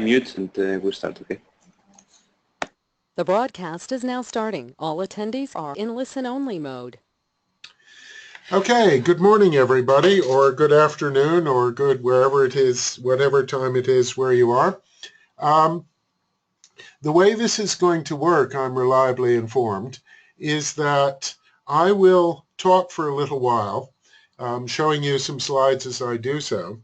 Mute and we'll start, okay? The broadcast is now starting. All attendees are in listen-only mode. Okay, good morning everybody, or good afternoon, or good wherever it is, whatever time it is where you are. The way this is going to work, I'm reliably informed, is that I will talk for a little while, showing you some slides as I do so,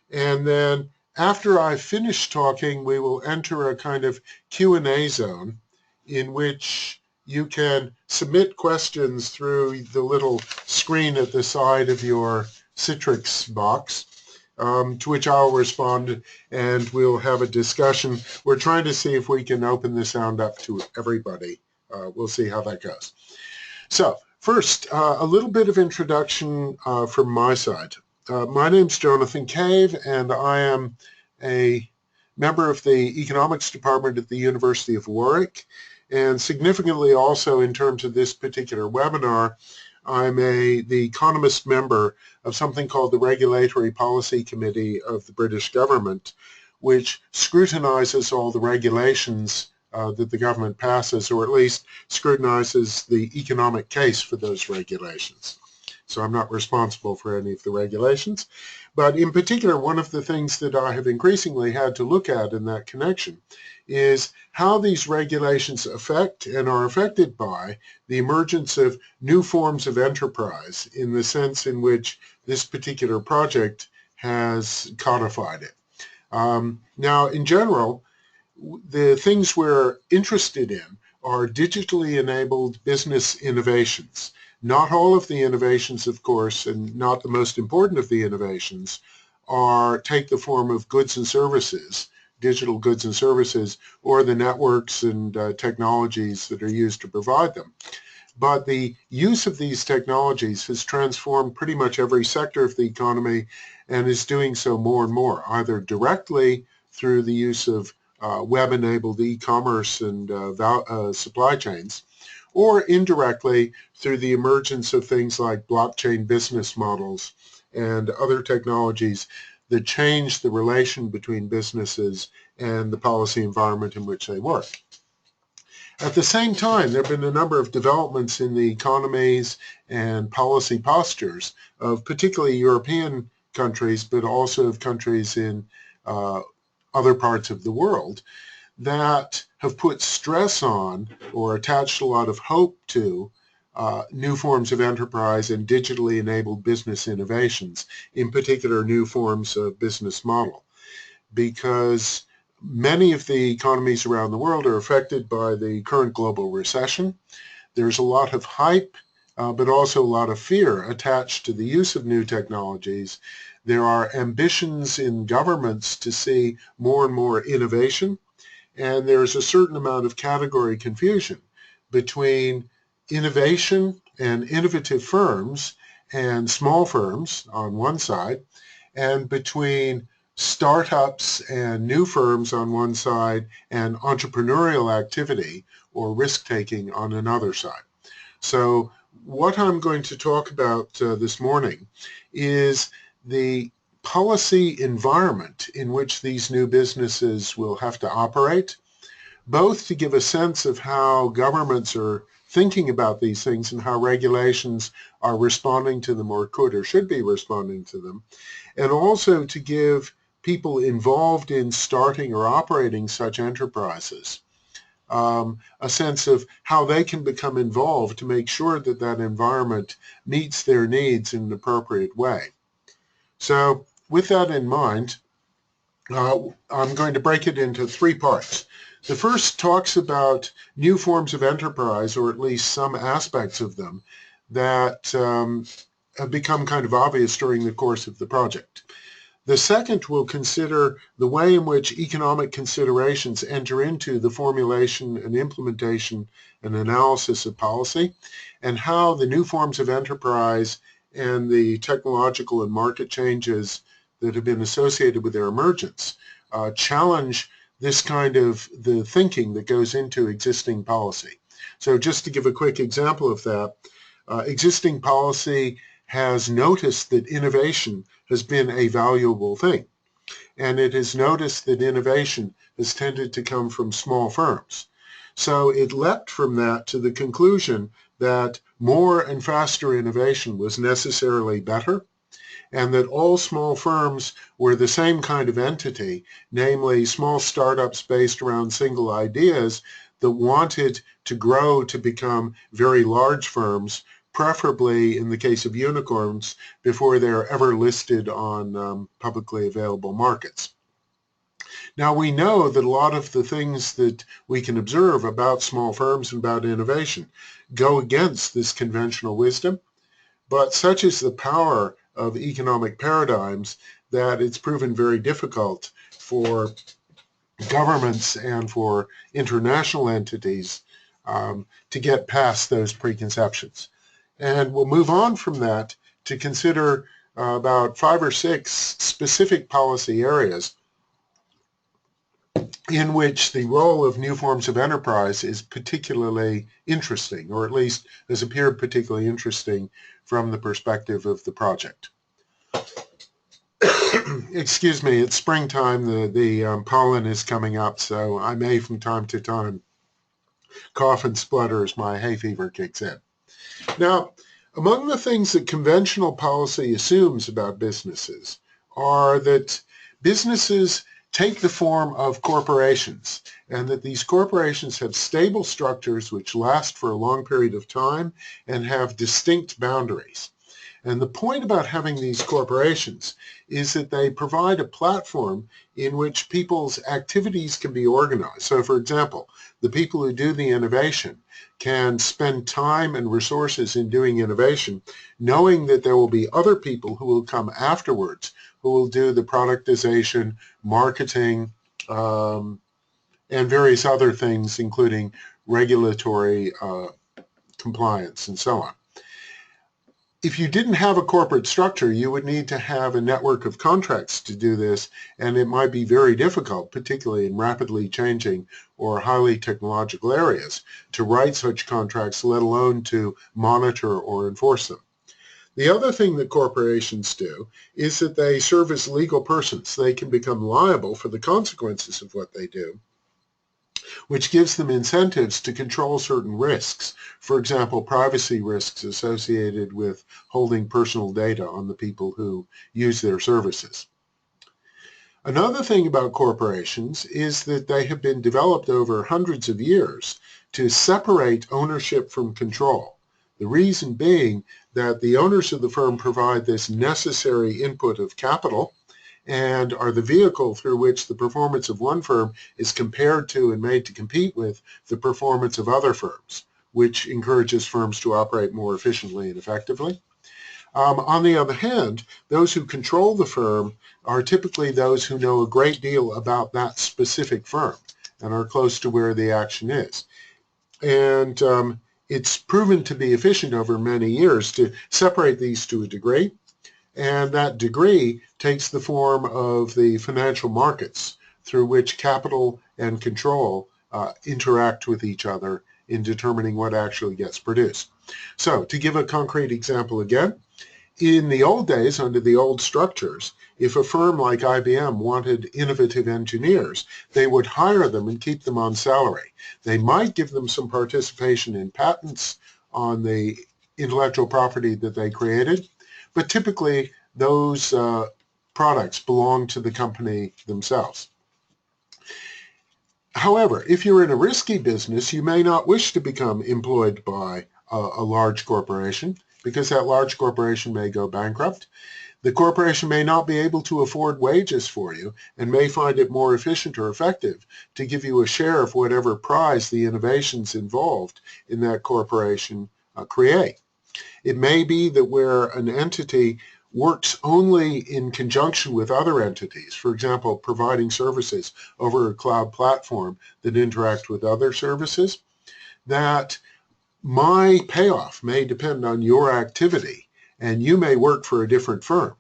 and then after I finish talking, we will enter a kind of Q&A zone in which you can submit questions through the little screen at the side of your Citrix box, to which I'll respond, and we'll have a discussion. We're trying to see if we can open the sound up to everybody. We'll see how that goes. So first, a little bit of introduction from my side. My name's Jonathan Cave, and I am a member of the economics department at the University of Warwick. And significantly also in terms of this particular webinar, I'm the economist member of something called the Regulatory Policy Committee of the British government, which scrutinizes all the regulations that the government passes, or at least scrutinizes the economic case for those regulations. So I'm not responsible for any of the regulations. But in particular, one of the things that I have increasingly had to look at in that connection is how these regulations affect and are affected by the emergence of new forms of enterprise in the sense in which this particular project has codified it. Now, in general, the things we're interested in are digitally enabled business innovations. Not all of the innovations, of course, and not the most important of the innovations, take the form of goods and services, digital goods and services, or the networks and technologies that are used to provide them. But the use of these technologies has transformed pretty much every sector of the economy and is doing so more and more, either directly through the use of web-enabled e-commerce and supply chains, or indirectly through the emergence of things like blockchain business models and other technologies that change the relation between businesses and the policy environment in which they work. At the same time, there have been a number of developments in the economies and policy postures of particularly European countries, but also of countries in other parts of the world, that have put stress on or attached a lot of hope to new forms of enterprise and digitally enabled business innovations, in particular new forms of business model, because many of the economies around the world are affected by the current global recession. There's a lot of hype, but also a lot of fear attached to the use of new technologies. There are ambitions in governments to see more and more innovation, and there's a certain amount of category confusion between innovation and innovative firms and small firms on one side, and between startups and new firms on one side and entrepreneurial activity or risk-taking on another side. So what I'm going to talk about this morning is the policy environment in which these new businesses will have to operate, both to give a sense of how governments are thinking about these things and how regulations are responding to them or could or should be responding to them, and also to give people involved in starting or operating such enterprises a sense of how they can become involved to make sure that that environment meets their needs in an appropriate way. So with that in mind, I'm going to break it into three parts. The first talks about new forms of enterprise, or at least some aspects of them, that have become kind of obvious during the course of the project. The second will consider the way in which economic considerations enter into the formulation and implementation and analysis of policy, and how the new forms of enterprise and the technological and market changes that have been associated with their emergence challenge this kind of the thinking that goes into existing policy. So just to give a quick example of that, existing policy has noticed that innovation has been a valuable thing. and it has noticed that innovation has tended to come from small firms. So it leapt from that to the conclusion that more and faster innovation was necessarily better, and that all small firms were the same kind of entity, namely small startups based around single ideas that wanted to grow to become very large firms, preferably in the case of unicorns, before they're ever listed on publicly available markets. Now, we know that a lot of the things that we can observe about small firms and about innovation go against this conventional wisdom, but such is the power of economic paradigms that it's proven very difficult for governments and for international entities to get past those preconceptions. And we'll move on from that to consider about 5 or 6 specific policy areas in which the role of new forms of enterprise is particularly interesting, or at least has appeared particularly interesting from the perspective of the project. Excuse me, it's springtime, the pollen is coming up, so I may from time to time cough and splutter as my hay fever kicks in. Now, among the things that conventional policy assumes about businesses are that businesses take the form of corporations, and that these corporations have stable structures which last for a long period of time and have distinct boundaries. And the point about having these corporations is that they provide a platform in which people's activities can be organized. So, for example, the people who do the innovation can spend time and resources in doing innovation, knowing that there will be other people who will come afterwards who will do the productization, marketing, and various other things, including regulatory compliance and so on. If you didn't have a corporate structure, you would need to have a network of contracts to do this, and it might be very difficult, particularly in rapidly changing or highly technological areas, to write such contracts, let alone to monitor or enforce them. The other thing that corporations do is that they serve as legal persons. They can become liable for the consequences of what they do, which gives them incentives to control certain risks. For example, privacy risks associated with holding personal data on the people who use their services. Another thing about corporations is that they have been developed over hundreds of years to separate ownership from control. The reason being that the owners of the firm provide this necessary input of capital and are the vehicle through which the performance of one firm is compared to and made to compete with the performance of other firms, which encourages firms to operate more efficiently and effectively. On the other hand, those who control the firm are typically those who know a great deal about that specific firm and are close to where the action is. And it's proven to be efficient over many years to separate these to a degree, and that degree takes the form of the financial markets through which capital and control interact with each other in determining what actually gets produced. So, to give a concrete example again, in the old days, under the old structures, if a firm like IBM wanted innovative engineers, they would hire them and keep them on salary. They might give them some participation in patents on the intellectual property that they created, but typically those products belong to the company themselves. However, if you're in a risky business, you may not wish to become employed by a large corporation, because that large corporation may go bankrupt. The corporation may not be able to afford wages for you and may find it more efficient or effective to give you a share of whatever prize the innovations involved in that corporation create. It may be that where an entity works only in conjunction with other entities, for example, providing services over a cloud platform that interact with other services, that my payoff may depend on your activity, and you may work for a different firm.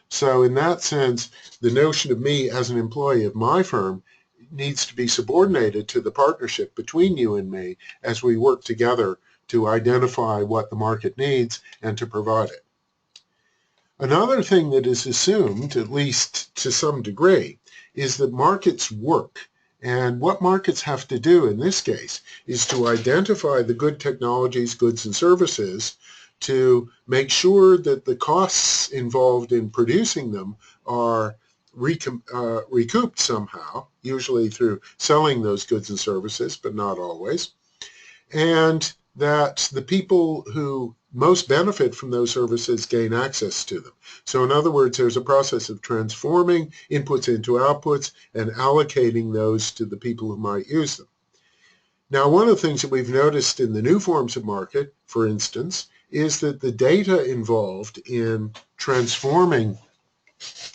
So in that sense, the notion of me as an employee of my firm needs to be subordinated to the partnership between you and me as we work together to identify what the market needs and to provide it. Another thing that is assumed, at least to some degree, is that markets work. And what markets have to do in this case is to identify the good technologies, goods, and services to make sure that the costs involved in producing them are recouped somehow, usually through selling those goods and services, but not always, and that the people who most benefit from those services gain access to them. So in other words, there's a process of transforming inputs into outputs and allocating those to the people who might use them. Now, one of the things that we've noticed in the new forms of market, for instance, is that the data involved in transforming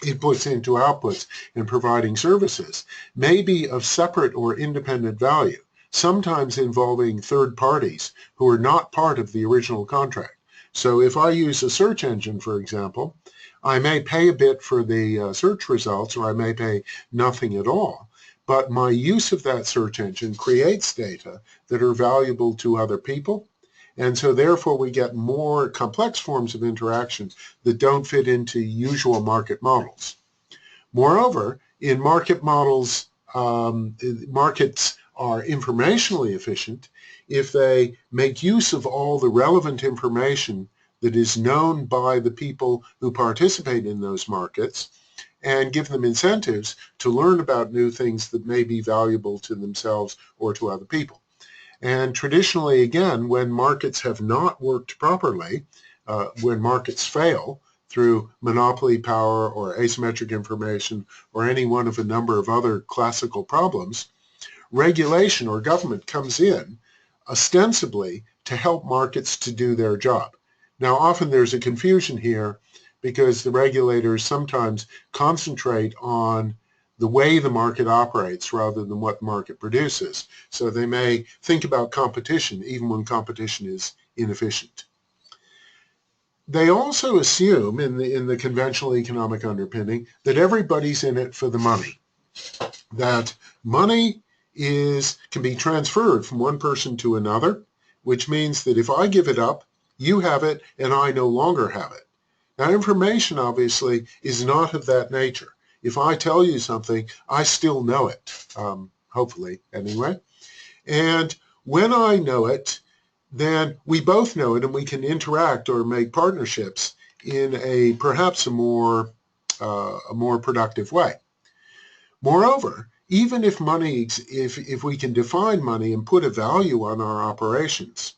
inputs into outputs and providing services may be of separate or independent value, sometimes involving third parties who are not part of the original contract. So if I use a search engine, for example, I may pay a bit for the search results, or I may pay nothing at all. But my use of that search engine creates data that are valuable to other people. And so therefore we get more complex forms of interaction that don't fit into usual market models. Moreover, in market models, markets are informationally efficient if they make use of all the relevant information that is known by the people who participate in those markets and give them incentives to learn about new things that may be valuable to themselves or to other people. And traditionally, again, when markets have not worked properly, when markets fail through monopoly power or asymmetric information or any one of a number of other classical problems, regulation or government comes in ostensibly to help markets to do their job. Now, often there's a confusion here because the regulators sometimes concentrate on the way the market operates rather than what the market produces. So they may think about competition even when competition is inefficient. They also assume in the conventional economic underpinning that everybody's in it for the money, that money can be transferred from one person to another, which means that if I give it up, you have it and I no longer have it. Now, information obviously is not of that nature. If I tell you something, I still know it, hopefully anyway. And when I know it, then we both know it and we can interact or make partnerships in perhaps a more productive way. Moreover, even if money, if we can define money and put a value on our operations,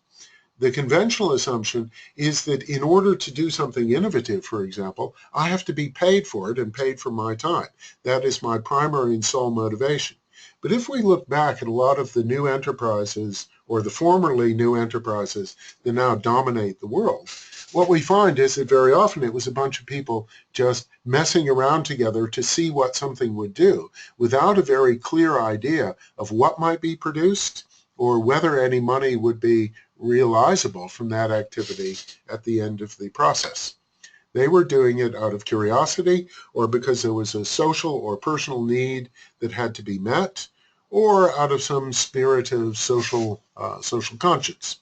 the conventional assumption is that in order to do something innovative, for example, I have to be paid for it and paid for my time. That is my primary and sole motivation. But if we look back at a lot of the new enterprises or the formerly new enterprises that now dominate the world, what we find is that very often it was a bunch of people just messing around together to see what something would do without a very clear idea of what might be produced or whether any money would be realizable from that activity at the end of the process. They were doing it out of curiosity or because there was a social or personal need that had to be met or out of some spirit of social conscience.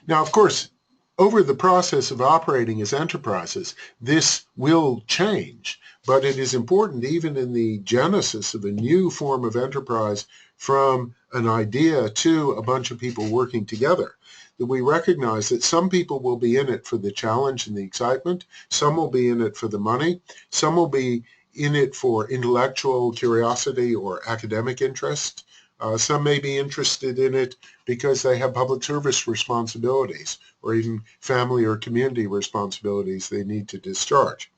Now, of course, over the process of operating as enterprises, this will change, but it is important even in the genesis of a new form of enterprise from an idea to a bunch of people working together, that we recognize that some people will be in it for the challenge and the excitement, some will be in it for the money, some will be in it for intellectual curiosity or academic interest. Some may be interested in it because they have public service responsibilities or even family or community responsibilities they need to discharge.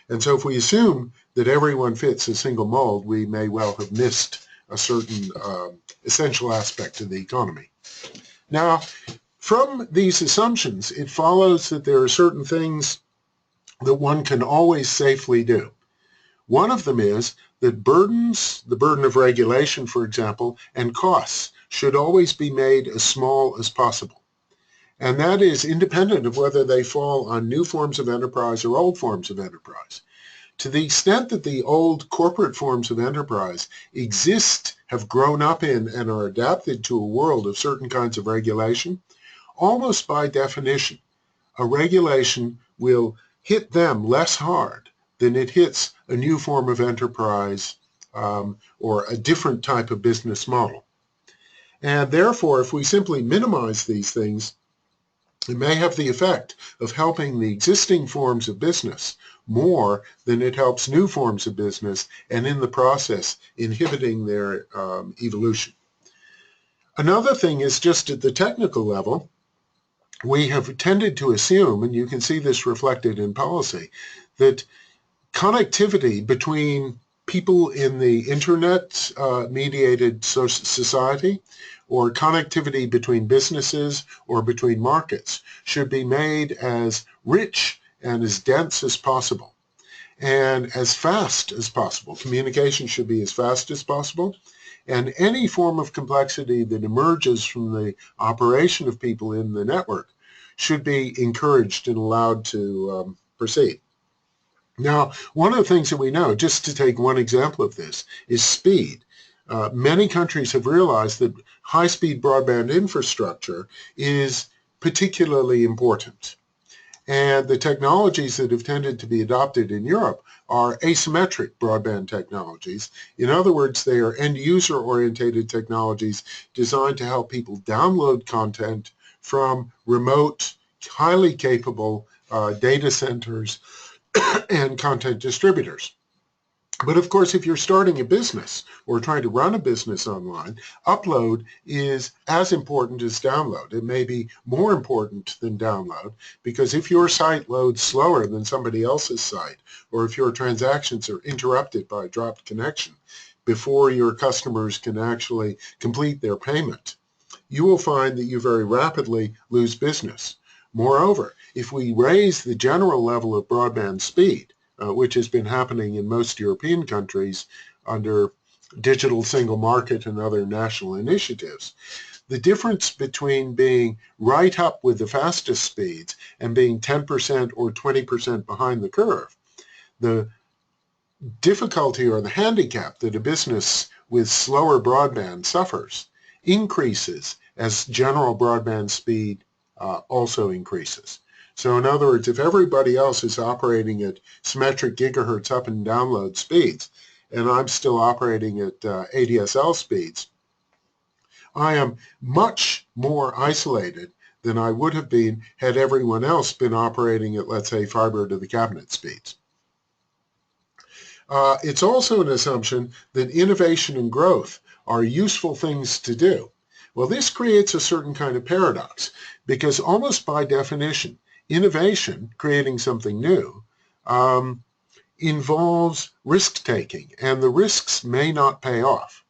And so if we assume that everyone fits a single mold, we may well have missed a certain essential aspect of the economy. Now, from these assumptions, it follows that there are certain things that one can always safely do. One of them is that burdens, the burden of regulation, for example, and costs should always be made as small as possible. And that is independent of whether they fall on new forms of enterprise or old forms of enterprise. To the extent that the old corporate forms of enterprise exist, have grown up in, and are adapted to a world of certain kinds of regulation, almost by definition, a regulation will hit them less hard than it hits a new form of enterprise or a different type of business model. And therefore, if we simply minimize these things, it may have the effect of helping the existing forms of business more than it helps new forms of business, and in the process inhibiting their evolution. Another thing is just at the technical level, we have tended to assume, and you can see this reflected in policy, that connectivity between people in the internet-mediated society, or connectivity between businesses or between markets, should be made as rich and as dense as possible and as fast as possible. Communication should be as fast as possible, and any form of complexity that emerges from the operation of people in the network should be encouraged and allowed to proceed. Now, one of the things that we know, just to take one example of this, is speed. Many countries have realized that high-speed broadband infrastructure is particularly important. And the technologies that have tended to be adopted in Europe are asymmetric broadband technologies. In other words, they are end-user orientated technologies designed to help people download content from remote, highly capable data centers and content distributors. But of course, if you're starting a business or trying to run a business online, upload is as important as download. It may be more important than download, because if your site loads slower than somebody else's site, or if your transactions are interrupted by a dropped connection before your customers can actually complete their payment, you will find that you very rapidly lose business. Moreover, if we raise the general level of broadband speed, which has been happening in most European countries under digital single market and other national initiatives, the difference between being right up with the fastest speeds and being 10% or 20% behind the curve, the difficulty or the handicap that a business with slower broadband suffers increases as general broadband speed also increases. So in other words, if everybody else is operating at symmetric gigahertz up and download speeds, and I'm still operating at ADSL speeds, I am much more isolated than I would have been had everyone else been operating at, let's say, fiber to the cabinet speeds. It's also an assumption that innovation and growth are useful things to do. Well, this creates a certain kind of paradox, because almost by definition, innovation, creating something new, involves risk-taking, and the risks may not pay off.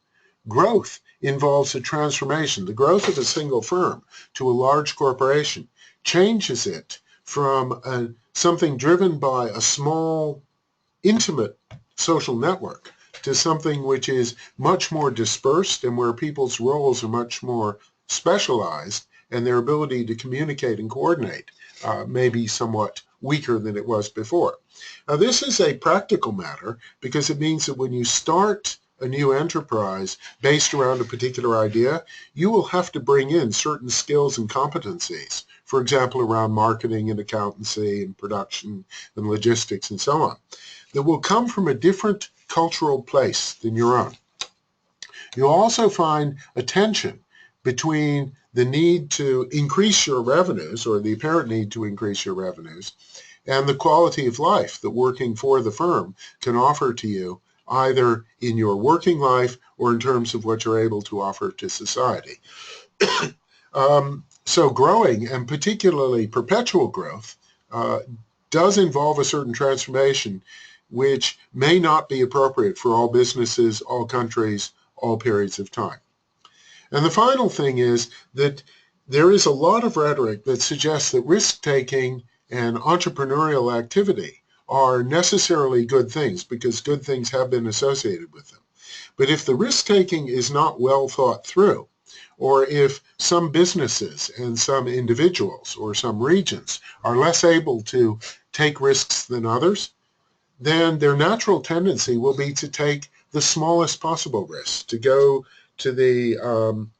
Growth involves a transformation. The growth of a single firm to a large corporation changes it from something driven by a small, intimate social network to something which is much more dispersed and where people's roles are much more specialized, and their ability to communicate and coordinate may be somewhat weaker than it was before. Now, this is a practical matter because it means that when you start a new enterprise based around a particular idea, you will have to bring in certain skills and competencies, for example, around marketing and accountancy and production and logistics and so on, that will come from a different cultural place than your own. You'll also find a tension between the need to increase your revenues, or the apparent need to increase your revenues, and the quality of life that working for the firm can offer to you, either in your working life or in terms of what you're able to offer to society. So growing, and particularly perpetual growth, does involve a certain transformation which may not be appropriate for all businesses, all countries, all periods of time. And the final thing is that there is a lot of rhetoric that suggests that risk-taking and entrepreneurial activity are necessarily good things because good things have been associated with them. But if the risk-taking is not well thought through, or if some businesses and some individuals or some regions are less able to take risks than others, then their natural tendency will be to take the smallest possible risks, to go to the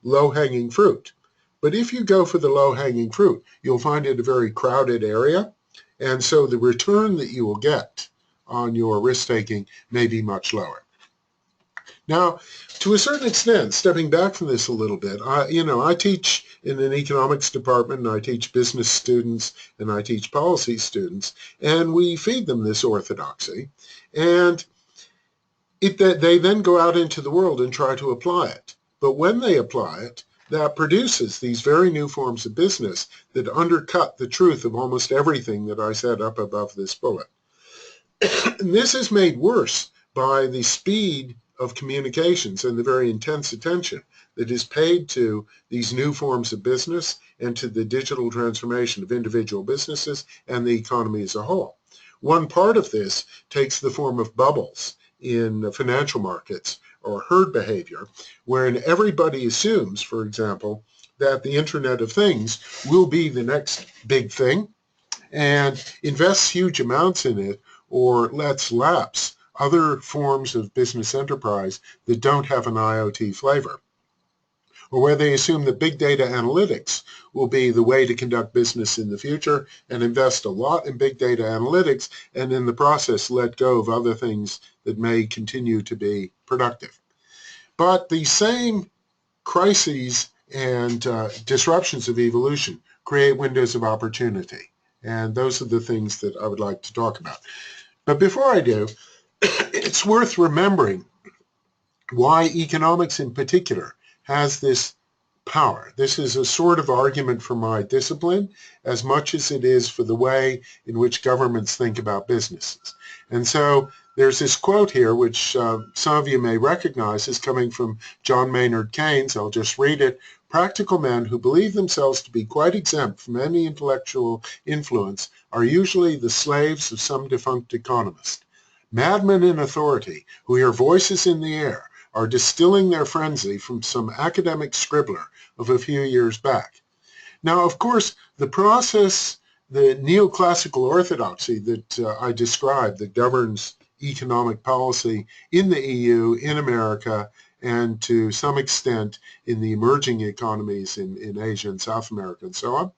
low-hanging fruit. But if you go for the low-hanging fruit, you'll find it a very crowded area, and so the return that you will get on your risk-taking may be much lower. Now, to a certain extent, stepping back from this a little bit, I teach in an economics department, and I teach business students, and I teach policy students, and we feed them this orthodoxy, and they then go out into the world and try to apply it. But when they apply it, that produces these very new forms of business that undercut the truth of almost everything that I said up above this bullet. And this is made worse by the speed of communications and the very intense attention that is paid to these new forms of business and to the digital transformation of individual businesses and the economy as a whole. One part of this takes the form of bubbles in financial markets or herd behavior, wherein everybody assumes, for example, that the Internet of Things will be the next big thing and invests huge amounts in it, or lets lapse other forms of business enterprise that don't have an IoT flavor, or where they assume that big data analytics will be the way to conduct business in the future and invest a lot in big data analytics and in the process let go of other things that may continue to be productive. But the same crises and disruptions of evolution create windows of opportunity. And those are the things that I would like to talk about. But before I do, it's worth remembering why economics in particular has this power. This is a sort of argument for my discipline as much as it is for the way in which governments think about businesses. And so there's this quote here, which some of you may recognize is coming from John Maynard Keynes. I'll just read it. Practical men who believe themselves to be quite exempt from any intellectual influence are usually the slaves of some defunct economist. Madmen in authority who hear voices in the air are distilling their frenzy from some academic scribbler of a few years back. Now, of course, the process, the neoclassical orthodoxy that I described that governs economic policy in the EU, in America, and to some extent in the emerging economies in Asia and South America and so on.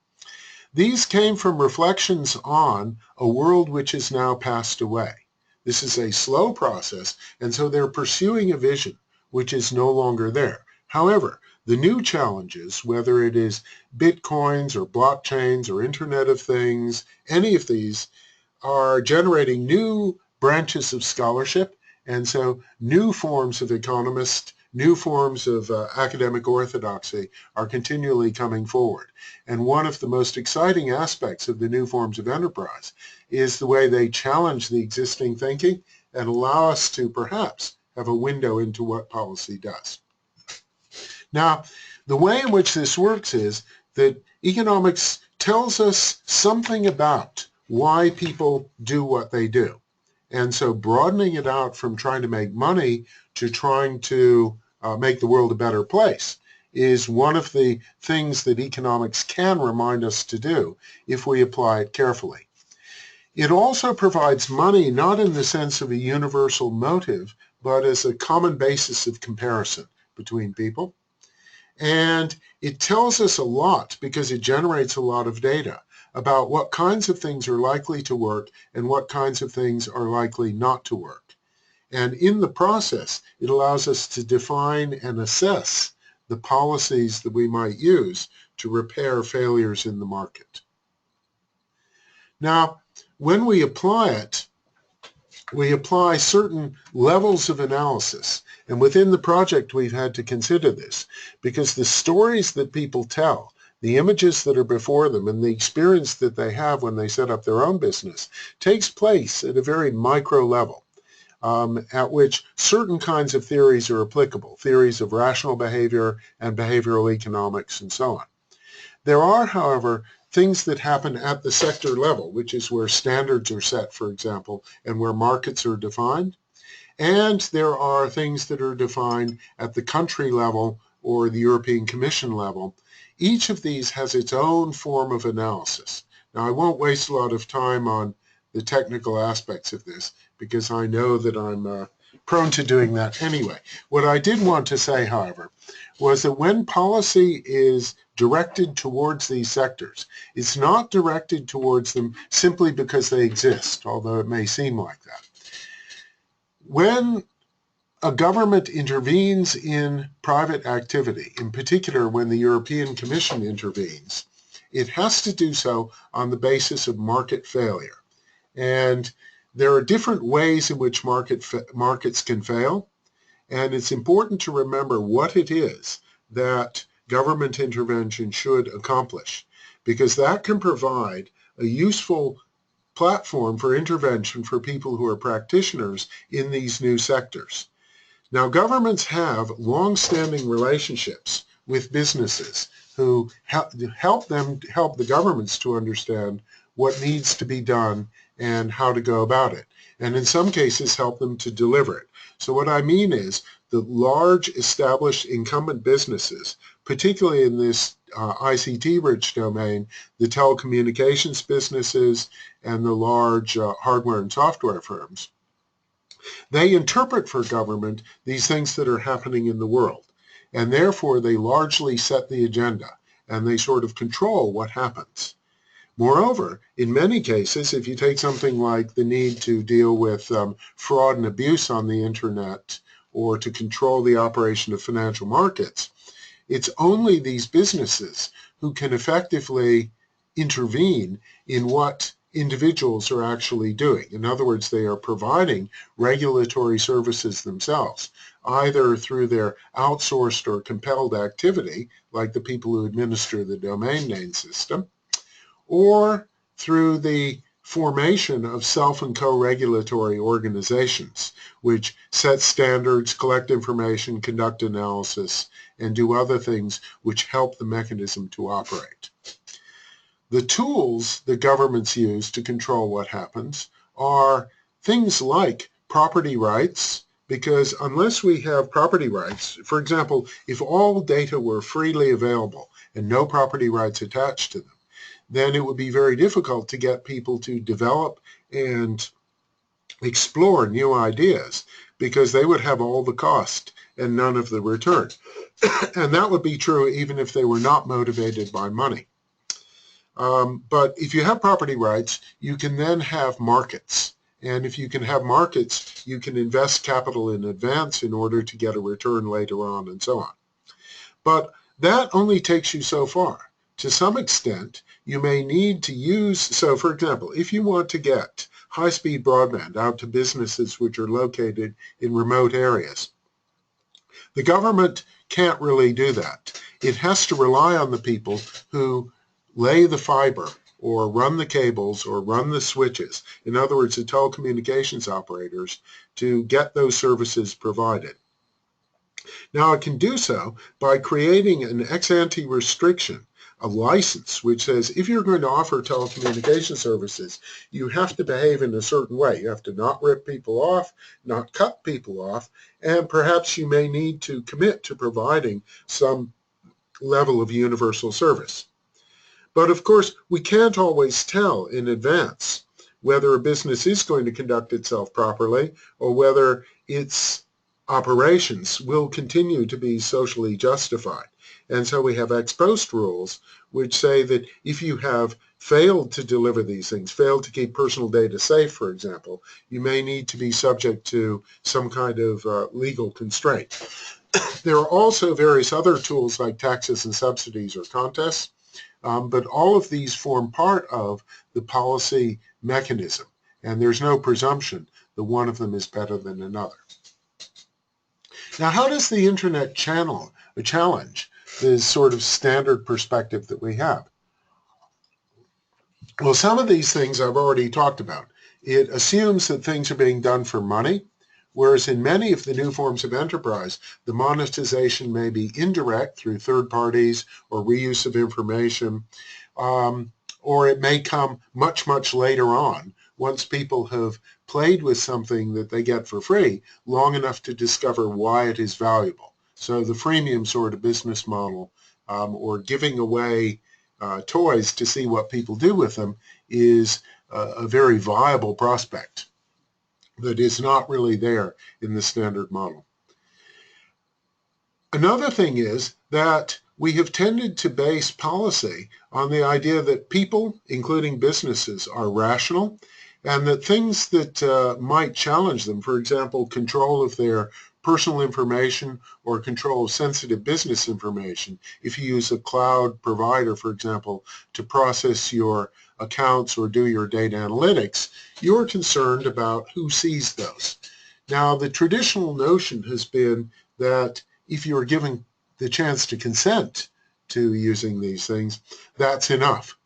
These came from reflections on a world which has now passed away. This is a slow process, and so they're pursuing a vision which is no longer there. However, the new challenges, whether it is bitcoins or blockchains or Internet of Things, any of these are generating new branches of scholarship, and so new forms of economists, new forms of academic orthodoxy are continually coming forward. And one of the most exciting aspects of the new forms of enterprise is the way they challenge the existing thinking and allow us to perhaps have a window into what policy does. Now, the way in which this works is that economics tells us something about why people do what they do. And so broadening it out from trying to make money to trying to make the world a better place is one of the things that economics can remind us to do if we apply it carefully. It also provides money not in the sense of a universal motive, but as a common basis of comparison between people. And it tells us a lot because it generates a lot of data about what kinds of things are likely to work and what kinds of things are likely not to work. And in the process, it allows us to define and assess the policies that we might use to repair failures in the market. Now, when we apply it, we apply certain levels of analysis. And within the project, we've had to consider this because the stories that people tell, the images that are before them, and the experience that they have when they set up their own business takes place at a very micro level, at which certain kinds of theories are applicable, theories of rational behavior and behavioral economics and so on. There are, however, things that happen at the sector level, which is where standards are set, for example, and where markets are defined. And there are things that are defined at the country level or the European Commission level. Each of these has its own form of analysis. Now, I won't waste a lot of time on the technical aspects of this because I know that I'm prone to doing that anyway. What I did want to say, however, was that when policy is directed towards these sectors, it's not directed towards them simply because they exist, although it may seem like that. When a government intervenes in private activity, in particular when the European Commission intervenes, it has to do so on the basis of market failure. And there are different ways in which markets can fail, and it's important to remember what it is that government intervention should accomplish, because that can provide a useful platform for intervention for people who are practitioners in these new sectors. Now, governments have long-standing relationships with businesses who help the governments to understand what needs to be done and how to go about it, and in some cases help them to deliver it. So what I mean is the large established incumbent businesses, particularly in this ICT-rich domain, the telecommunications businesses and the large hardware and software firms, they interpret for government these things that are happening in the world, and therefore they largely set the agenda, and they sort of control what happens. Moreover, in many cases, if you take something like the need to deal with fraud and abuse on the internet, or to control the operation of financial markets, it's only these businesses who can effectively intervene in what individuals are actually doing. In other words, they are providing regulatory services themselves, either through their outsourced or compelled activity, like the people who administer the domain name system, or through the formation of self- and co-regulatory organizations, which set standards, collect information, conduct analysis, and do other things which help the mechanism to operate. The tools that governments use to control what happens are things like property rights, because unless we have property rights, for example, if all data were freely available and no property rights attached to them, then it would be very difficult to get people to develop and explore new ideas, because they would have all the cost and none of the return. And that would be true even if they were not motivated by money. But if you have property rights, you can then have markets. And if you can have markets, you can invest capital in advance in order to get a return later on, and so on. But that only takes you so far. To some extent, you may need to use, so for example, if you want to get high-speed broadband out to businesses which are located in remote areas, the government can't really do that. It has to rely on the people who lay the fiber or run the cables or run the switches, in other words, the telecommunications operators, to get those services provided. Now, it can do so by creating an ex-ante restriction, a license, which says if you're going to offer telecommunication services, you have to behave in a certain way. You have to not rip people off, not cut people off, and perhaps you may need to commit to providing some level of universal service. But of course, we can't always tell in advance whether a business is going to conduct itself properly or whether its operations will continue to be socially justified. And so we have ex post rules which say that if you have failed to deliver these things, failed to keep personal data safe, for example, you may need to be subject to some kind of legal constraint. There are also various other tools like taxes and subsidies or contests, but all of these form part of the policy mechanism, and there's no presumption that one of them is better than another. Now, how does the internet challenge this sort of standard perspective that we have? Well, some of these things I've already talked about. It assumes that things are being done for money, whereas in many of the new forms of enterprise, the monetization may be indirect through third parties or reuse of information, or it may come much, much later on, once people have played with something that they get for free long enough to discover why it is valuable. So the freemium sort of business model, or giving away toys to see what people do with them, is a very viable prospect that is not really there in the standard model. Another thing is that we have tended to base policy on the idea that people, including businesses, are rational, and that things that might challenge them, for example, control of their personal information or control of sensitive business information, if you use a cloud provider, for example, to process your accounts or do your data analytics, you're concerned about who sees those. Now, the traditional notion has been that if you're given the chance to consent to using these things, that's enough.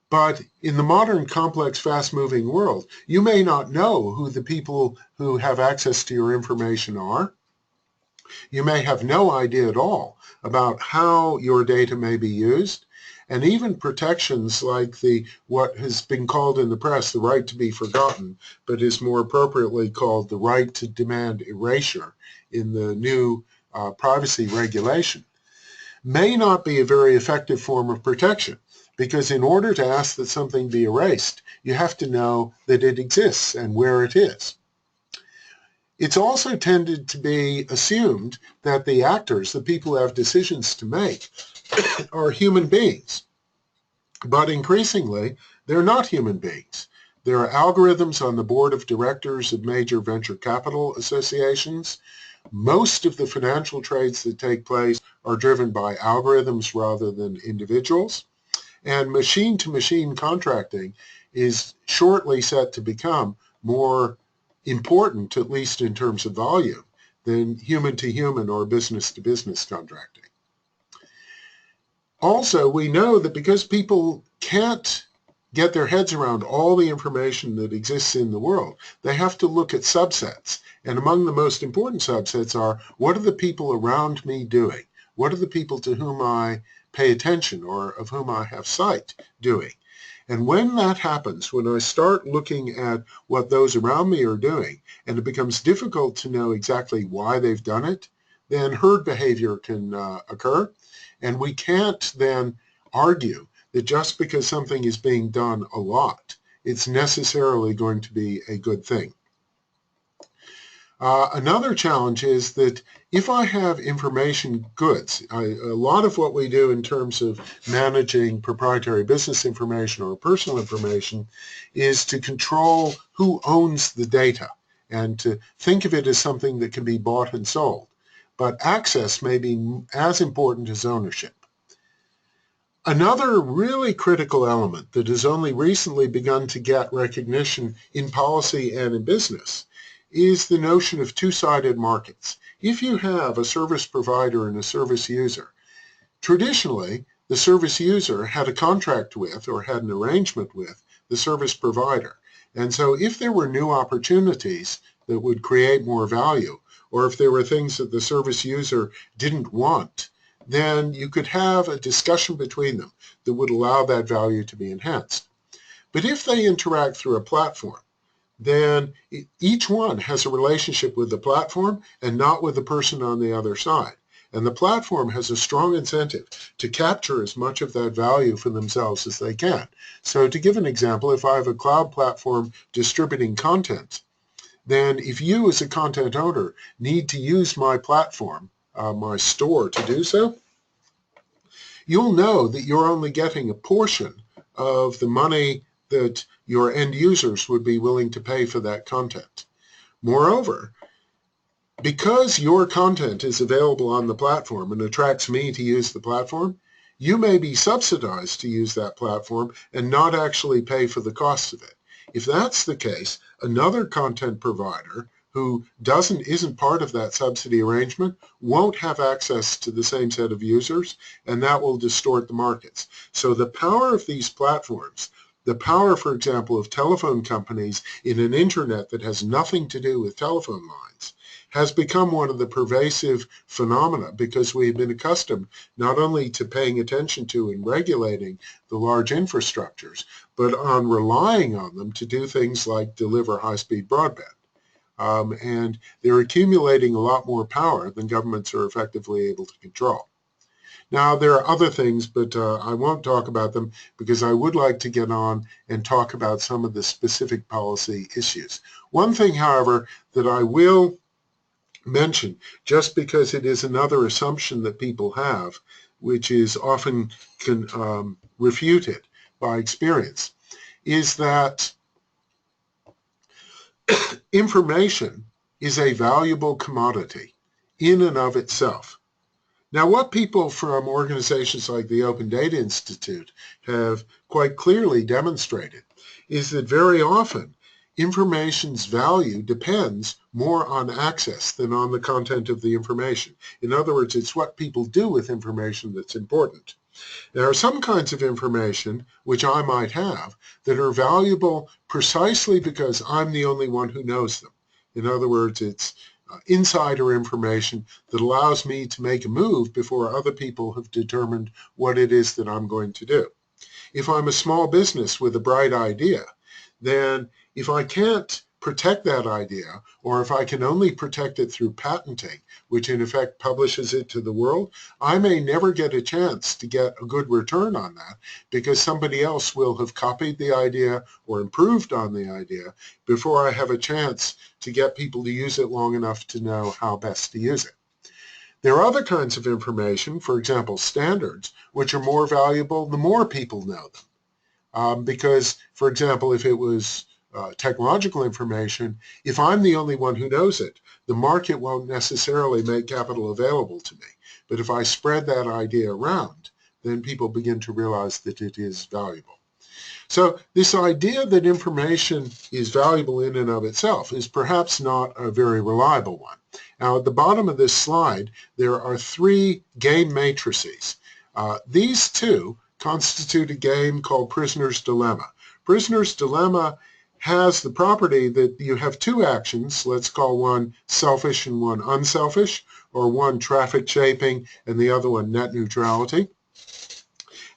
But in the modern, complex, fast-moving world, you may not know who the people who have access to your information are. You may have no idea at all about how your data may be used. And even protections like what has been called in the press the right to be forgotten, but is more appropriately called the right to demand erasure in the new privacy regulation, may not be a very effective form of protection. Because in order to ask that something be erased, you have to know that it exists and where it is. It's also tended to be assumed that the actors, the people who have decisions to make, are human beings. But increasingly, they're not human beings. There are algorithms on the board of directors of major venture capital associations. Most of the financial trades that take place are driven by algorithms rather than individuals. And machine-to-machine contracting is shortly set to become more important, at least in terms of volume, than human-to-human or business-to-business contracting. Also, we know that because people can't get their heads around all the information that exists in the world, they have to look at subsets. And among the most important subsets are, what are the people around me doing? What are the people to whom I pay attention or of whom I have sight doing? And when that happens, when I start looking at what those around me are doing, and it becomes difficult to know exactly why they've done it, then herd behavior can occur. And we can't then argue that just because something is being done a lot, it's necessarily going to be a good thing. Another challenge is that if I have information goods, a lot of what we do in terms of managing proprietary business information or personal information is to control who owns the data and to think of it as something that can be bought and sold. But access may be as important as ownership. Another really critical element that has only recently begun to get recognition in policy and in business is the notion of two-sided markets. If you have a service provider and a service user, traditionally the service user had a contract with or had an arrangement with the service provider. And so if there were new opportunities that would create more value, or if there were things that the service user didn't want, then you could have a discussion between them that would allow that value to be enhanced. But if they interact through a platform, then each one has a relationship with the platform and not with the person on the other side. And the platform has a strong incentive to capture as much of that value for themselves as they can. So to give an example, if I have a cloud platform distributing content, then if you as a content owner need to use my platform, my store to do so, you'll know that you're only getting a portion of the money that your end users would be willing to pay for that content. Moreover, because your content is available on the platform and attracts me to use the platform, you may be subsidized to use that platform and not actually pay for the cost of it. If that's the case, another content provider who isn't part of that subsidy arrangement won't have access to the same set of users, and that will distort the markets. So the power of these platforms, the power, for example, of telephone companies in an internet that has nothing to do with telephone lines, has become one of the pervasive phenomena because we've been accustomed not only to paying attention to and regulating the large infrastructures, but on relying on them to do things like deliver high-speed broadband. And they're accumulating a lot more power than governments are effectively able to control. Now, there are other things, but I won't talk about them because I would like to get on and talk about some of the specific policy issues. One thing, however, that I will mention, just because it is another assumption that people have, which is often refuted by experience, is that information is a valuable commodity. in and of itself. Now, what people from organizations like the Open Data Institute have quite clearly demonstrated is that very often information's value depends more on access than on the content of the information. In other words, it's what people do with information that's important. There are some kinds of information which I might have that are valuable precisely because I'm the only one who knows them. In other words, it's insider information that allows me to make a move before other people have determined what it is that I'm going to do. If I'm a small business with a bright idea, then if I can't protect that idea, or if I can only protect it through patenting, which in effect publishes it to the world, I may never get a chance to get a good return on that because somebody else will have copied the idea or improved on the idea before I have a chance to get people to use it long enough to know how best to use it. There are other kinds of information, for example, standards, which are more valuable the more people know them. Because, for example, if it was technological information, if I'm the only one who knows it, the market won't necessarily make capital available to me. But if I spread that idea around, then people begin to realize that it is valuable. So this idea that information is valuable in and of itself is perhaps not a very reliable one. Now, at the bottom of this slide, there are three game matrices. These two constitute a game called Prisoner's Dilemma. Prisoner's Dilemma has the property that you have two actions, let's call one selfish and one unselfish, or one traffic shaping and the other one net neutrality.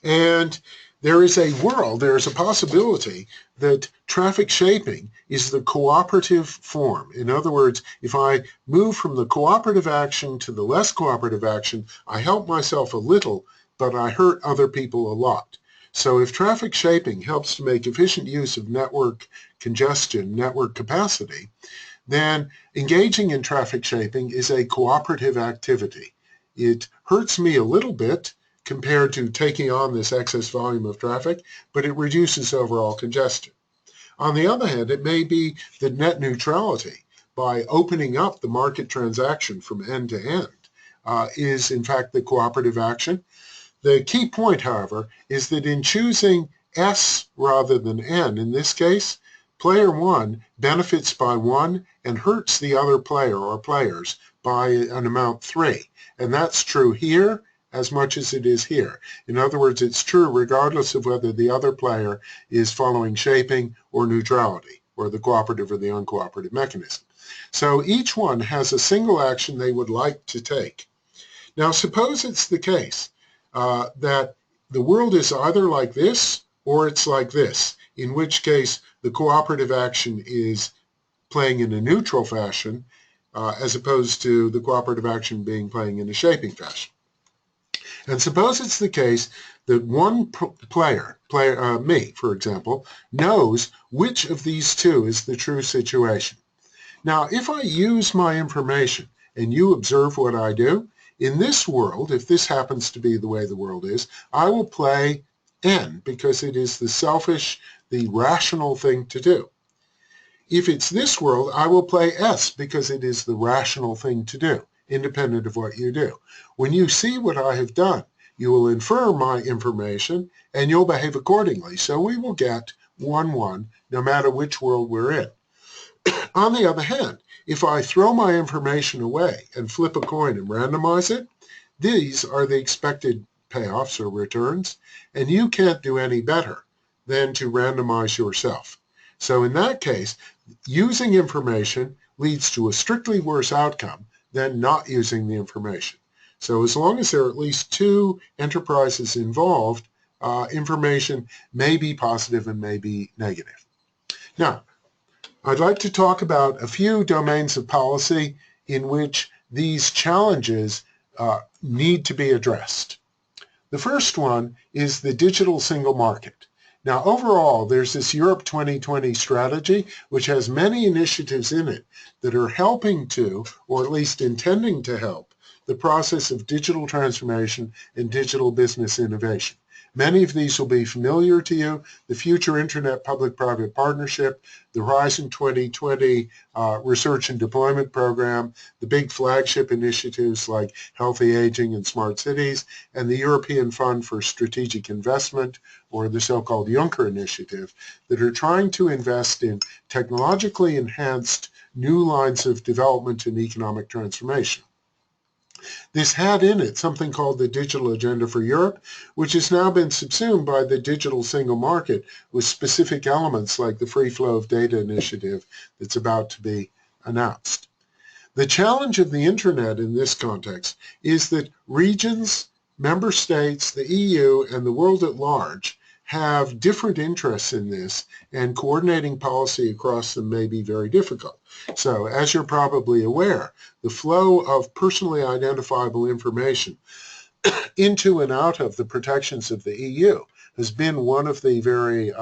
And there is a world, there is a possibility that traffic shaping is the cooperative form. In other words, if I move from the cooperative action to the less cooperative action, I help myself a little, but I hurt other people a lot. So if traffic shaping helps to make efficient use of network congestion, network capacity, then engaging in traffic shaping is a cooperative activity. It hurts me a little bit compared to taking on this excess volume of traffic, but it reduces overall congestion. On the other hand, it may be that net neutrality, by opening up the market transaction from end to end, is in fact the cooperative action. The key point, however, is that in choosing S rather than N, in this case, player one benefits by 1 and hurts the other player or players by an amount 3. And that's true here as much as it is here. In other words, it's true regardless of whether the other player is following shaping or neutrality, or the cooperative or the uncooperative mechanism. So each one has a single action they would like to take. Now, suppose it's the case that the world is either like this or it's like this, in which case the cooperative action is playing in a neutral fashion as opposed to the cooperative action playing in a shaping fashion. And suppose it's the case that one player, me, for example, knows which of these two is the true situation. Now, if I use my information and you observe what I do, in this world, if this happens to be the way the world is, I will play N because it is the selfish, the rational thing to do. If it's this world, I will play S because it is the rational thing to do, independent of what you do. When you see what I have done, you will infer my information and you'll behave accordingly. So we will get 1-1 no matter which world we're in. On the other hand, if I throw my information away and flip a coin and randomize it, these are the expected payoffs or returns, and you can't do any better than to randomize yourself. So in that case, using information leads to a strictly worse outcome than not using the information. So as long as there are at least two enterprises involved, information may be positive and may be negative. Now, I'd like to talk about a few domains of policy in which these challenges need to be addressed. The first one is the digital single market. Now, overall, there's this Europe 2020 strategy, which has many initiatives in it that are helping to, or at least intending to help, the process of digital transformation and digital business innovation. Many of these will be familiar to you: the Future Internet Public-Private Partnership, the Horizon 2020 Research and Deployment Program, the big flagship initiatives like Healthy Aging and Smart Cities, and the European Fund for Strategic Investment, or the so-called Juncker Initiative, that are trying to invest in technologically enhanced new lines of development and economic transformation. This had in it something called the Digital Agenda for Europe, which has now been subsumed by the digital single market with specific elements like the Free Flow of Data initiative that's about to be announced. The challenge of the Internet in this context is that regions, member states, the EU, and the world at large have different interests in this, and coordinating policy across them may be very difficult. So, as you're probably aware, the flow of personally identifiable information into and out of the protections of the EU has been one of the very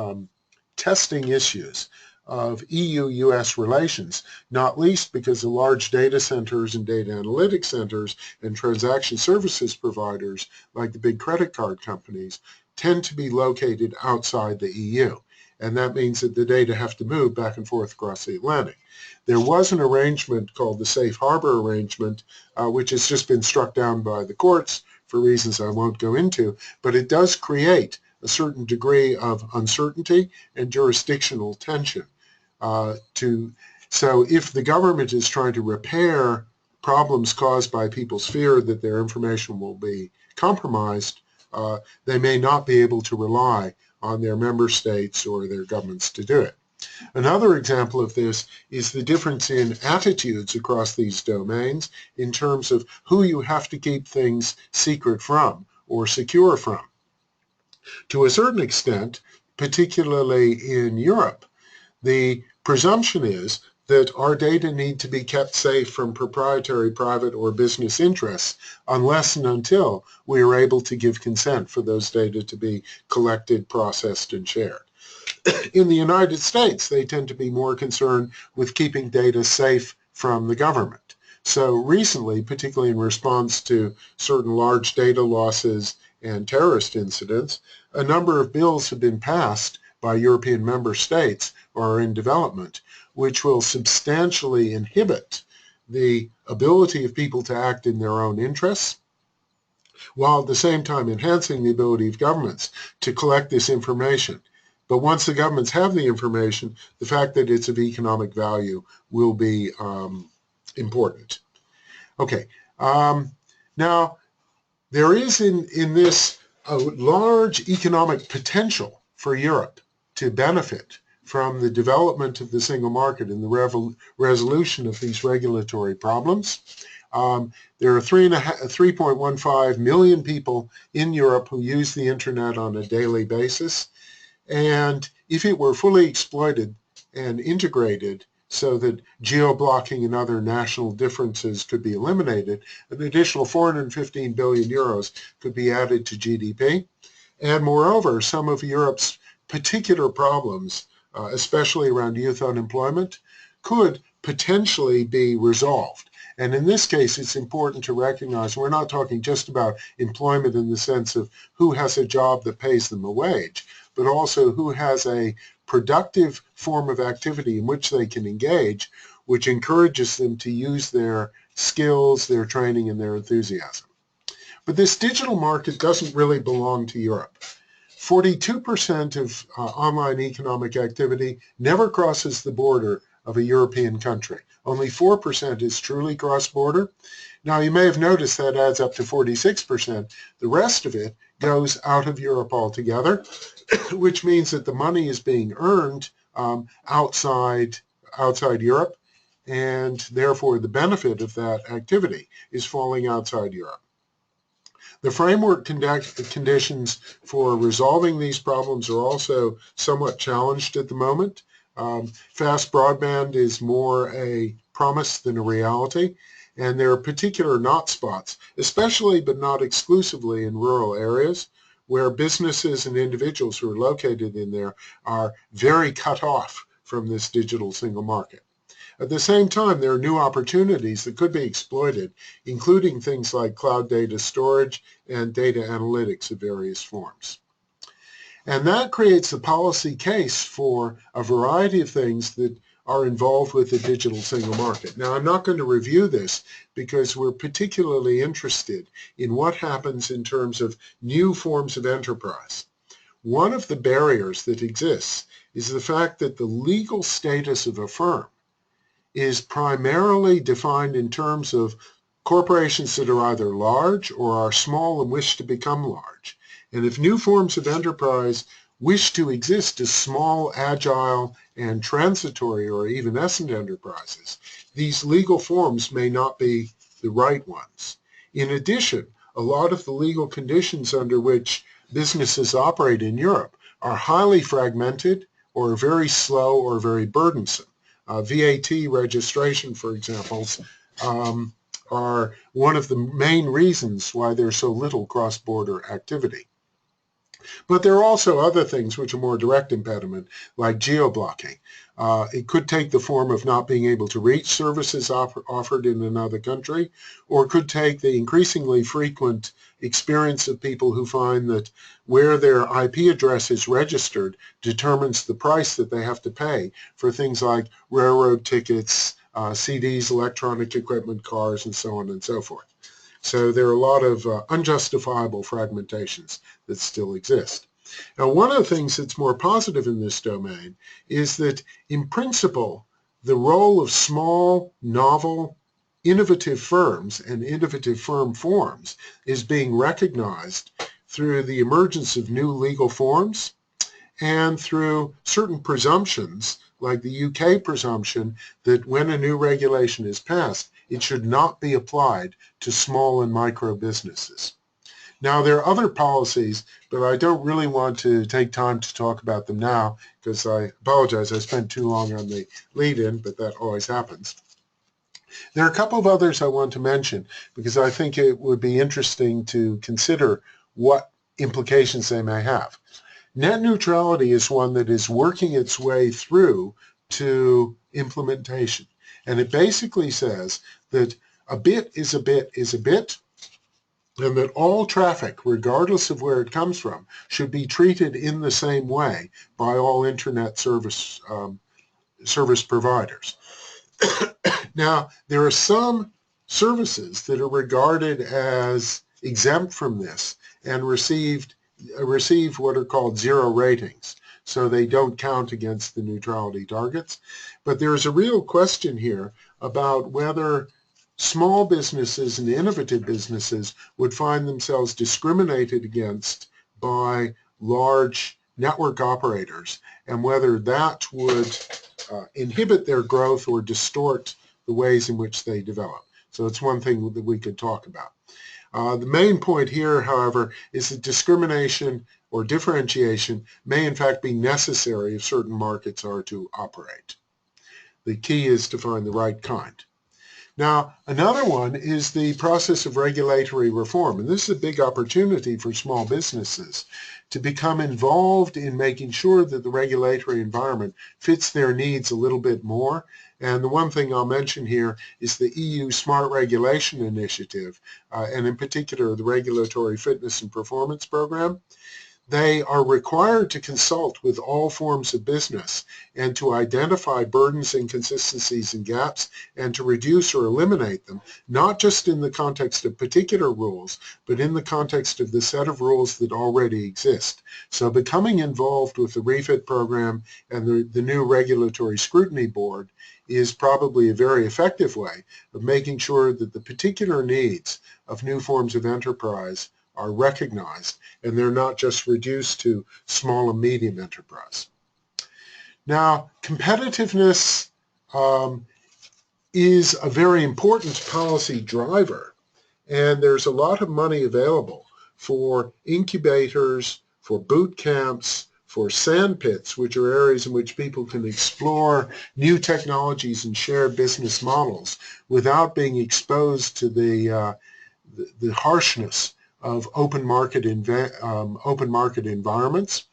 testing issues of EU-US relations, not least because the large data centers and data analytics centers and transaction services providers, like the big credit card companies, tend to be located outside the EU. And that means that the data have to move back and forth across the Atlantic. There was an arrangement called the Safe Harbor Arrangement, which has just been struck down by the courts for reasons I won't go into, but it does create a certain degree of uncertainty and jurisdictional tension. So if the government is trying to repair problems caused by people's fear that their information will be compromised, they may not be able to rely on their member states or their governments to do it. Another example of this is the difference in attitudes across these domains in terms of who you have to keep things secret from or secure from. To a certain extent, particularly in Europe, the presumption is that our data need to be kept safe from proprietary private or business interests unless and until we are able to give consent for those data to be collected, processed, and shared. In the United States, they tend to be more concerned with keeping data safe from the government. So recently, particularly in response to certain large data losses and terrorist incidents, a number of bills have been passed by European member states or are in development, which will substantially inhibit the ability of people to act in their own interests, while at the same time enhancing the ability of governments to collect this information. But once the governments have the information, the fact that it's of economic value will be important. Okay, now there is in this a large economic potential for Europe to benefit from the development of the single market and the resolution of these regulatory problems. There are 3.15 million people in Europe who use the internet on a daily basis. And if it were fully exploited and integrated so that geo-blocking and other national differences could be eliminated, an additional 415 billion euros could be added to GDP. And moreover, some of Europe's particular problems, especially around youth unemployment, could potentially be resolved. And in this case, it's important to recognize we're not talking just about employment in the sense of who has a job that pays them a wage, but also who has a productive form of activity in which they can engage, which encourages them to use their skills, their training, and their enthusiasm. But this digital market doesn't really belong to Europe. 42% of online economic activity never crosses the border of a European country. Only 4% is truly cross-border. Now, you may have noticed that adds up to 46%. The rest of it goes out of Europe altogether, which means that the money is being earned outside Europe, and therefore the benefit of that activity is falling outside Europe. The framework conditions for resolving these problems are also somewhat challenged at the moment. Fast broadband is more a promise than a reality, and there are particular not spots, especially but not exclusively in rural areas, where businesses and individuals who are located in there are very cut off from this digital single market. At the same time, there are new opportunities that could be exploited, including things like cloud data storage and data analytics of various forms. And that creates a policy case for a variety of things that are involved with the digital single market. Now, I'm not going to review this because we're particularly interested in what happens in terms of new forms of enterprise. One of the barriers that exists is the fact that the legal status of a firm is primarily defined in terms of corporations that are either large or are small and wish to become large. And if new forms of enterprise wish to exist as small, agile, and transitory or evanescent enterprises, these legal forms may not be the right ones. In addition, a lot of the legal conditions under which businesses operate in Europe are highly fragmented or very slow or very burdensome. VAT registration, for example, are one of the main reasons why there's so little cross-border activity. But there are also other things which are more direct impediment, like geo-blocking. It could take the form of not being able to reach services offered in another country, or it could take the increasingly frequent experience of people who find that where their IP address is registered determines the price that they have to pay for things like railroad tickets, CDs, electronic equipment, cars, and so on and so forth. So there are a lot of unjustifiable fragmentations that still exist. Now, one of the things that's more positive in this domain is that, in principle, the role of small, novel, innovative firms and innovative firm forms is being recognized through the emergence of new legal forms and through certain presumptions, like the UK presumption that when a new regulation is passed, it should not be applied to small and micro businesses. Now, there are other policies, but I don't really want to take time to talk about them now because I apologize, I spent too long on the lead-in, but that always happens. There are a couple of others I want to mention because I think it would be interesting to consider what implications they may have. Net neutrality is one that is working its way through to implementation. And it basically says that a bit is a bit is a bit, and that all traffic, regardless of where it comes from, should be treated in the same way by all internet service providers. Now, there are some services that are regarded as exempt from this and receive what are called zero ratings, so they don't count against the neutrality targets. But there's a real question here about whether small businesses and innovative businesses would find themselves discriminated against by large network operators, and whether that would inhibit their growth or distort the ways in which they develop. So it's one thing that we could talk about. The main point here, however, is that discrimination or differentiation may in fact be necessary if certain markets are to operate. The key is to find the right kind. Now, another one is the process of regulatory reform, and this is a big opportunity for small businesses to become involved in making sure that the regulatory environment fits their needs a little bit more. And the one thing I'll mention here is the EU Smart Regulation Initiative, and in particular the Regulatory Fitness and Performance Program. They are required to consult with all forms of business and to identify burdens, inconsistencies, and gaps, and to reduce or eliminate them, not just in the context of particular rules, but in the context of the set of rules that already exist. So becoming involved with the REFIT program and the new Regulatory Scrutiny Board is probably a very effective way of making sure that the particular needs of new forms of enterprise are recognized, and they're not just reduced to small and medium enterprise. Now, competitiveness is a very important policy driver, and there's a lot of money available for incubators, for boot camps, for sandpits, which are areas in which people can explore new technologies and share business models without being exposed to the harshness of open market environments,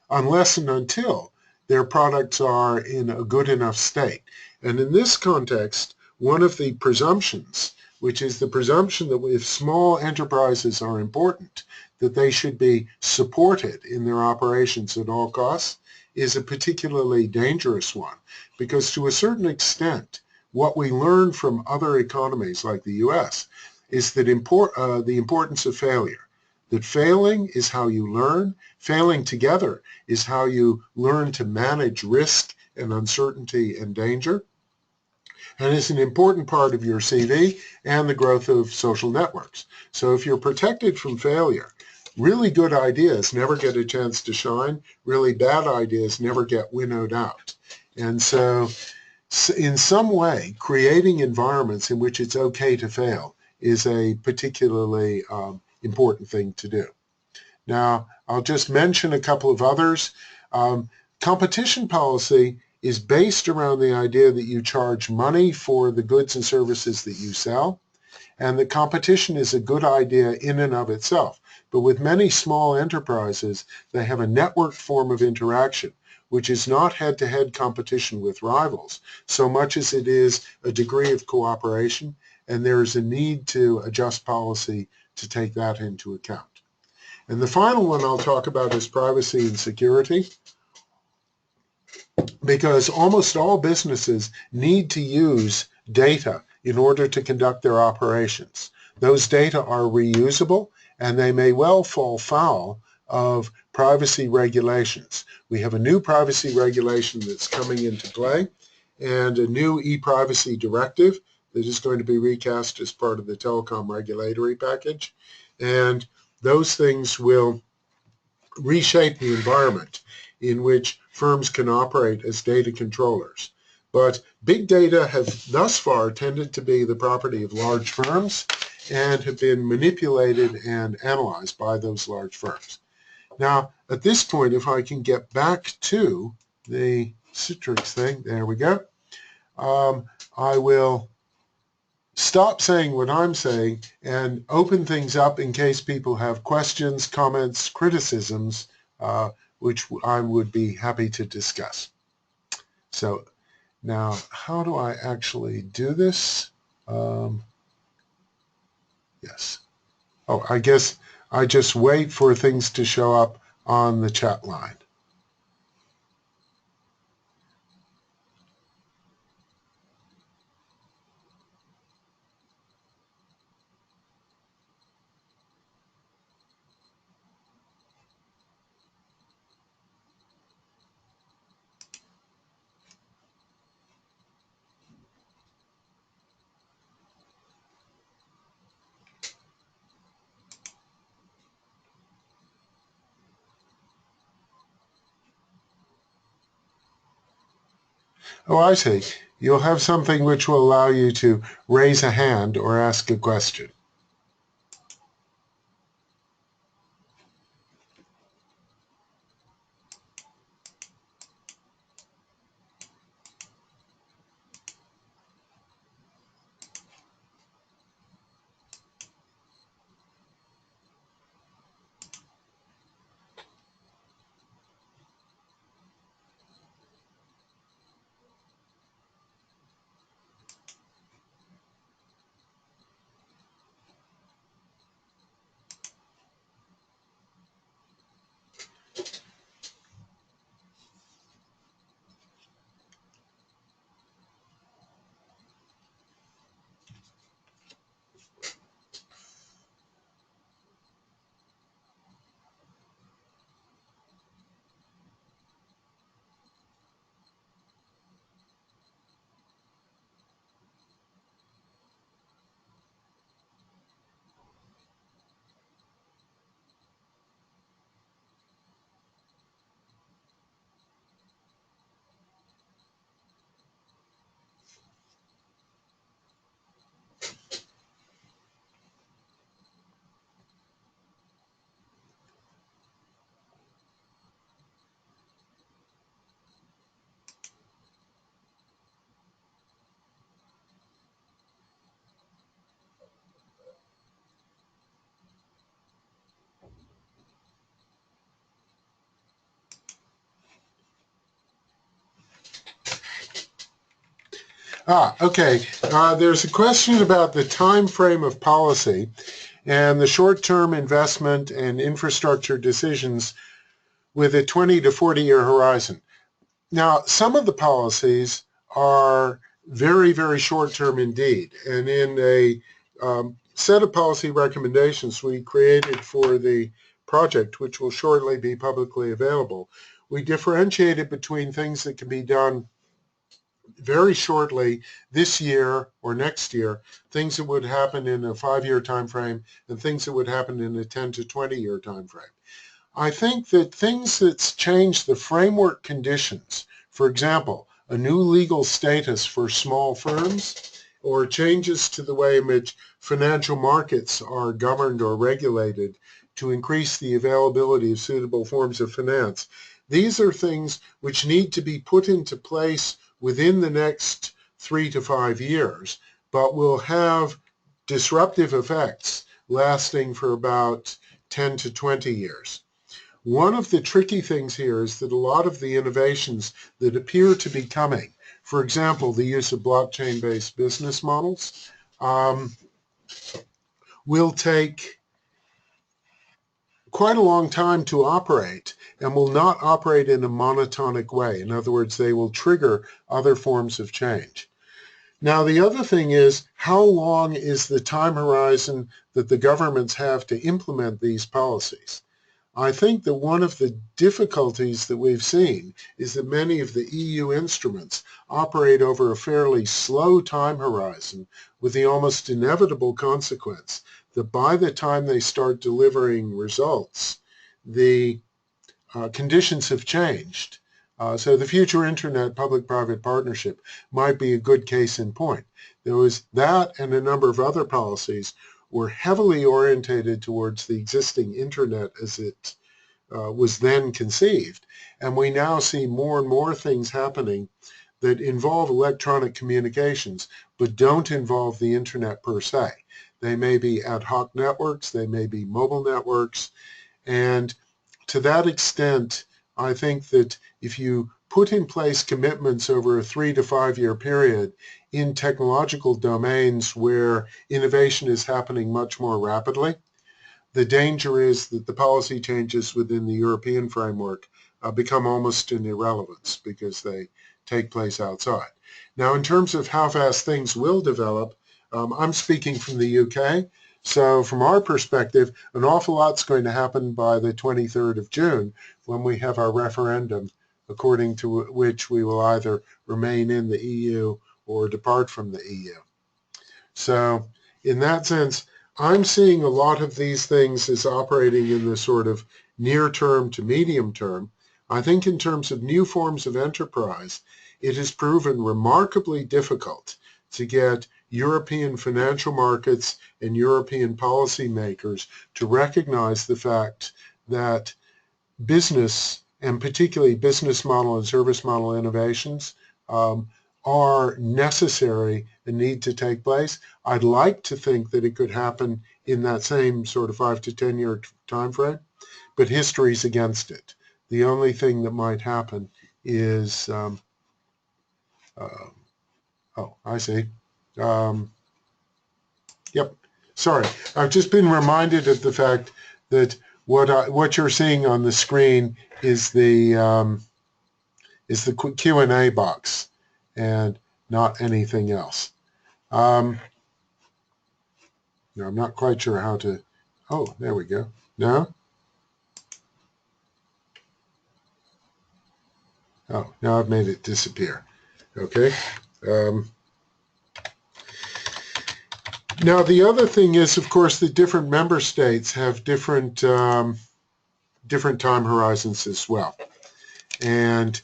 unless and until their products are in a good enough state. And in this context, one of the presumptions, which is the presumption that if small enterprises are important, that they should be supported in their operations at all costs, is a particularly dangerous one, because to a certain extent, what we learn from other economies like the US is that the importance of failure. That failing is how you learn. Failing together is how you learn to manage risk and uncertainty and danger. And it's an important part of your CV and the growth of social networks. So if you're protected from failure, really good ideas never get a chance to shine. Really bad ideas never get winnowed out. And so in some way, creating environments in which it's okay to fail is a particularly important thing to do. Now, I'll just mention a couple of others. Competition policy is based around the idea that you charge money for the goods and services that you sell, and that competition is a good idea in and of itself. But with many small enterprises, they have a networked form of interaction, which is not head-to-head competition with rivals, so much as it is a degree of cooperation, and there is a need to adjust policy to take that into account. And the final one I'll talk about is privacy and security, because almost all businesses need to use data in order to conduct their operations. Those data are reusable, and they may well fall foul of privacy regulations. We have a new privacy regulation that's coming into play, and a new e-privacy directive that is going to be recast as part of the telecom regulatory package. And those things will reshape the environment in which firms can operate as data controllers. But big data have thus far tended to be the property of large firms and have been manipulated and analyzed by those large firms. Now, at this point, if I can get back to the Citrix thing, there we go, I will stop saying what I'm saying and open things up in case people have questions, comments, criticisms, which I would be happy to discuss. So now, how do I actually do this? Yes. Oh, I guess I just wait for things to show up on the chat line. Oh, I see. You'll have something which will allow you to raise a hand or ask a question. Okay. There's a question about the time frame of policy and the short-term investment and infrastructure decisions with a 20 to 40-year horizon. Now, some of the policies are very, very short-term indeed. And in a set of policy recommendations we created for the project, which will shortly be publicly available, we differentiated between things that can be done very shortly this year or next year, things that would happen in a 5-year time frame, and things that would happen in a 10 to 20-year time frame. I think that things that's changed the framework conditions, for example, a new legal status for small firms, or changes to the way in which financial markets are governed or regulated to increase the availability of suitable forms of finance. These are things which need to be put into place within the next 3 to 5 years, but will have disruptive effects lasting for about 10 to 20 years. One of the tricky things here is that a lot of the innovations that appear to be coming, for example, the use of blockchain-based business models, will take quite a long time to operate and will not operate in a monotonic way. In other words, they will trigger other forms of change. Now, the other thing is, how long is the time horizon that the governments have to implement these policies? I think that one of the difficulties that we've seen is that many of the EU instruments operate over a fairly slow time horizon, with the almost inevitable consequence that by the time they start delivering results, the conditions have changed. So the Future Internet Public-Private Partnership might be a good case in point. There was that, and a number of other policies were heavily orientated towards the existing Internet as it was then conceived. And we now see more and more things happening that involve electronic communications, but don't involve the Internet per se. They may be ad hoc networks, they may be mobile networks, and to that extent, I think that if you put in place commitments over a 3 to 5 year period in technological domains where innovation is happening much more rapidly, the danger is that the policy changes within the European framework become almost an irrelevance because they take place outside. Now, in terms of how fast things will develop, I'm speaking from the UK. So from our perspective, an awful lot's going to happen by the 23rd of June when we have our referendum, according to which we will either remain in the EU or depart from the EU. So in that sense, I'm seeing a lot of these things as operating in the sort of near term to medium term. I think in terms of new forms of enterprise, it has proven remarkably difficult to get European financial markets and European policymakers to recognize the fact that business, and particularly business model and service model innovations, are necessary and need to take place. I'd like to think that it could happen in that same sort of 5 to 10 year time frame, but history's against it. The only thing that might happen is, oh, I see. Yep. Sorry, I've just been reminded of the fact that what you're seeing on the screen is the Q&A box and not anything else. No, I'm not quite sure how to. Oh, there we go. No. Oh, now I've made it disappear. Okay. Now, the other thing is, of course, that different member states have different time horizons as well. And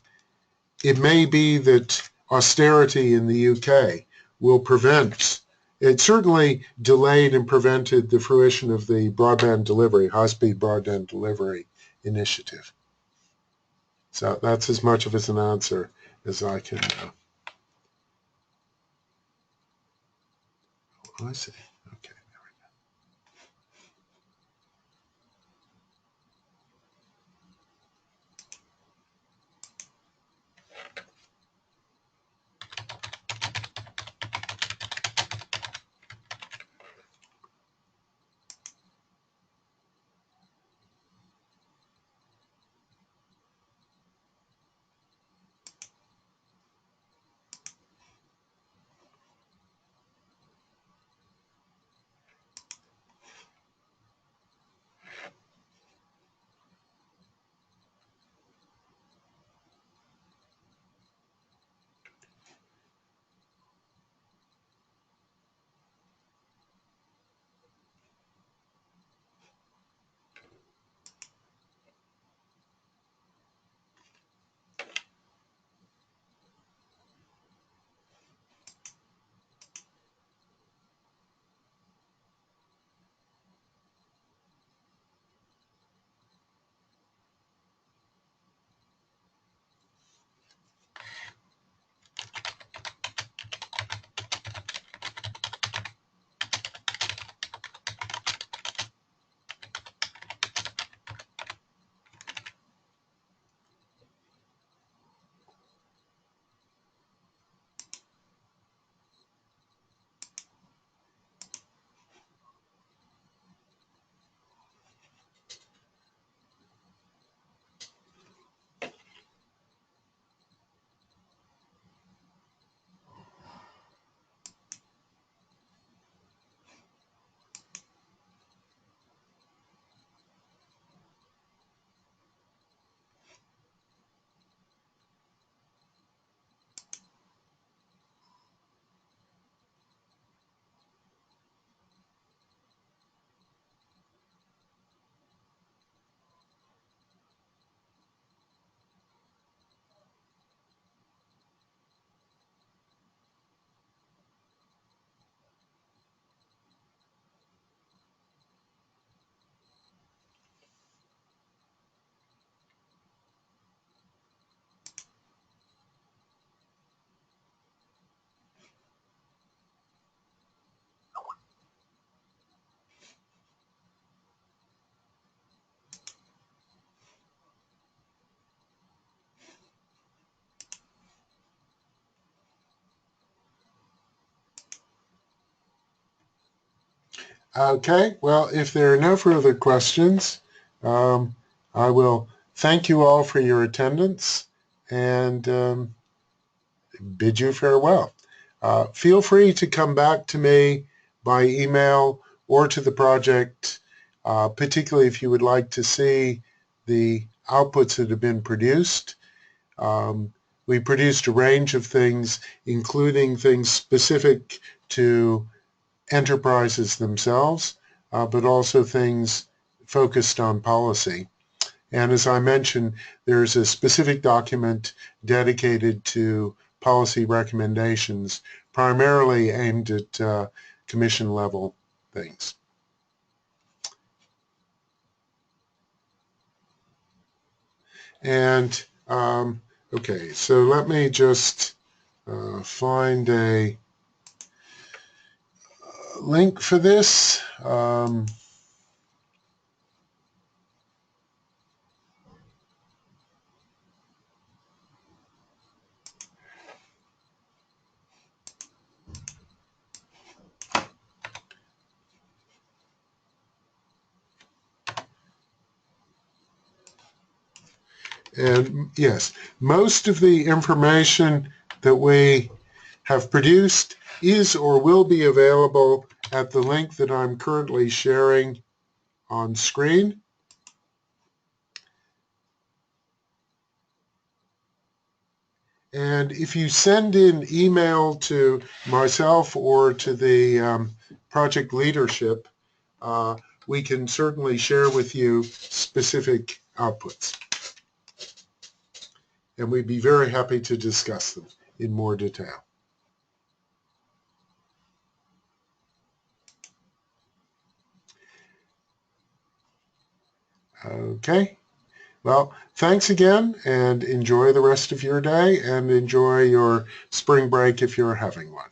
it may be that austerity in the UK will prevent, it certainly delayed and prevented the fruition of the broadband delivery, high-speed broadband delivery initiative. So that's as much of an answer as I can. Oh, I see. Okay, there we go. Okay, well, if there are no further questions, I will thank you all for your attendance and bid you farewell. Feel free to come back to me by email or to the project, particularly if you would like to see the outputs that have been produced. We produced a range of things, including things specific to enterprises themselves, but also things focused on policy. And as I mentioned, there's a specific document dedicated to policy recommendations, primarily aimed at commission level things. And okay, so let me just find a link for this. And yes, most of the information that we have produced is or will be available at the link that I'm currently sharing on screen. And if you send in email to myself or to the project leadership, we can certainly share with you specific outputs. And we'd be very happy to discuss them in more detail. Okay. Well, thanks again, and enjoy the rest of your day, and enjoy your spring break if you're having one.